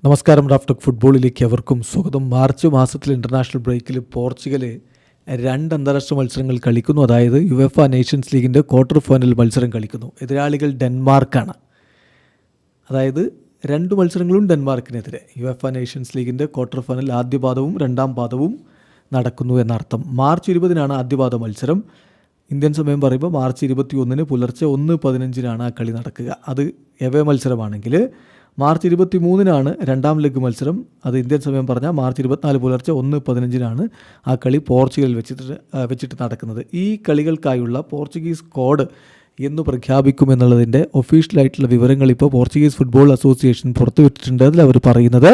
നമസ്കാരം. റാഫ്റ്റോക്ക് ഫുട്ബോളിലേക്ക് അവർക്കും സ്വാഗതം. മാർച്ച് മാസത്തിൽ ഇൻ്റർനാഷണൽ ബ്രേക്കിൽ പോർച്ചുഗൽ 2 അന്താരാഷ്ട്ര മത്സരങ്ങൾ കളിക്കുന്നു. അതായത് യുവേഫ നേഷൻസ് ലീഗിൻ്റെ ക്വാർട്ടർ ഫൈനൽ മത്സരം കളിക്കുന്നു. എതിരാളികൾ ഡെൻമാർക്കാണ്. അതായത് 2 മത്സരങ്ങളും ഡെൻമാർക്കിനെതിരെ. യുവേഫ നേഷൻസ് ലീഗിൻ്റെ ക്വാർട്ടർ ഫൈനൽ ആദ്യ പാദവും രണ്ടാം പാദവും നടക്കുന്നു എന്നർത്ഥം. മാർച്ച് 20 ആദ്യ പാദ മത്സരം. ഇന്ത്യൻ സമയം പറയുമ്പോൾ മാർച്ച് 21 പുലർച്ചെ 1:15 ആ കളി നടക്കുക. അത് എവേ മത്സരമാണെങ്കിൽ മാർച്ച് 23 രണ്ടാം ലെഗ് മത്സരം. അത് ഇന്ത്യൻ സമയം പറഞ്ഞാൽ മാർച്ച് 24 പുലർച്ചെ 1:15 ആ കളി പോർച്ചുഗലിൽ വെച്ചിട്ട് നടക്കുന്നത്. ഈ കളികൾക്കായുള്ള പോർച്ചുഗീസ് സ്ക്വാഡ് എന്ന് പ്രഖ്യാപിക്കുമെന്നുള്ളതിൻ്റെ ഒഫീഷ്യലായിട്ടുള്ള വിവരങ്ങൾ ഇപ്പോൾ പോർച്ചുഗീസ് ഫുട്ബോൾ അസോസിയേഷൻ പുറത്തുവിട്ടിട്ടുണ്ട്. അതിൽ അവർ പറയുന്നത്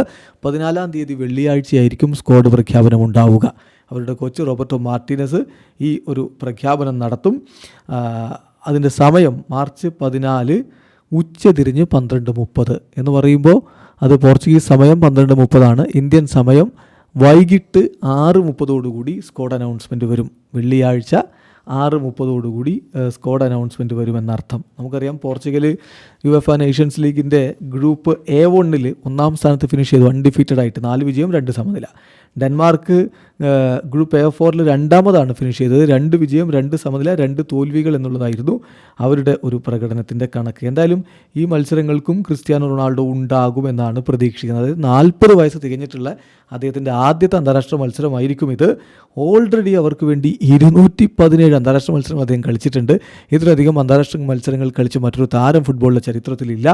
14 തീയതി വെള്ളിയാഴ്ചയായിരിക്കും സ്ക്വാഡ് പ്രഖ്യാപനം ഉണ്ടാവുക. അവരുടെ കോച്ച് റോബർട്ടോ മാർട്ടിനസ് ഈ ഒരു പ്രഖ്യാപനം നടത്തും. അതിൻ്റെ സമയം മാർച്ച് 14 ഉച്ചതിരിഞ്ഞ് 12:30 എന്ന് പറയുമ്പോൾ അത് പോർച്ചുഗീസ് സമയം 12:30. ഇന്ത്യൻ സമയം വൈകിട്ട് 6:30 സ്ക്വാഡ് അനൗൺസ്മെൻറ്റ് വരും. വെള്ളിയാഴ്ച 6:30 സ്ക്വാഡ് അനൗൺസ്മെൻറ്റ് വരുമെന്നർത്ഥം. നമുക്കറിയാം പോർച്ചുഗൽ യുവേഫ നേഷൻസ് ലീഗിൻ്റെ ഗ്രൂപ്പ് A1 ഒന്നാം സ്ഥാനത്ത് ഫിനിഷ് ചെയ്തു, അൺഡിഫീറ്റഡ് ആയിട്ട് 4 വിജയം 2 സമനില. ഡെൻമാർക്ക് ഗ്രൂപ്പ് A4 രണ്ടാമതാണ് ഫിനിഷ് ചെയ്തത്, 2 വിജയം 2 സമനില 2 തോൽവികൾ എന്നുള്ളതായിരുന്നു അവരുടെ ഒരു പ്രകടനത്തിൻ്റെ കണക്ക്. എന്തായാലും ഈ മത്സരങ്ങൾക്കും ക്രിസ്ത്യാനോ റൊണാൾഡോ ഉണ്ടാകുമെന്നാണ് പ്രതീക്ഷിക്കുന്നത്. 40 വയസ്സ് തികഞ്ഞിട്ടുള്ള അദ്ദേഹത്തിൻ്റെ ആദ്യത്തെ അന്താരാഷ്ട്ര മത്സരമായിരിക്കും ഇത്. ഓൾറെഡി അവർക്ക് വേണ്ടി 217 അന്താരാഷ്ട്ര മത്സരം അദ്ദേഹം കളിച്ചിട്ടുണ്ട്. ഇതിലധികം അന്താരാഷ്ട്ര മത്സരങ്ങൾ കളിച്ച് മറ്റൊരു താരം ഫുട്ബോളിലെ ചരിത്രത്തിലില്ല.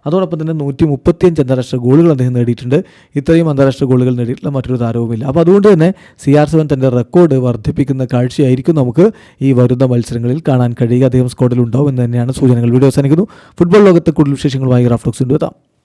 അതോടൊപ്പം തന്നെ 135 അന്താരാഷ്ട്ര ഗോളുകൾ അദ്ദേഹം നേടിയിട്ടുണ്ട്. ഇത്രയും അന്താരാഷ്ട്ര ഗോളുകൾ നേടിയിട്ടുള്ള മറ്റൊരു താരവുമില്ല. അപ്പോൾ അതുകൊണ്ട് തന്നെ CR7 തൻ്റെ റെക്കോർഡ് വർദ്ധിപ്പിക്കുന്ന കാഴ്ചയായിരിക്കും നമുക്ക് ഈ വരുന്ന മത്സരങ്ങളിൽ കാണാൻ കഴിയുക. അദ്ദേഹം സ്ക്വാഡിൽ ഉണ്ടാവും എന്ന് തന്നെയാണ് സൂചനകൾ. വീഡിയോ അവസാനിക്കുന്നു. ഫുട്ബോൾ ലോകത്തെ കൂടുതൽ വിശേഷങ്ങളുമായി റാഫ്റ്റോക്സ് കൊണ്ടുവരാം.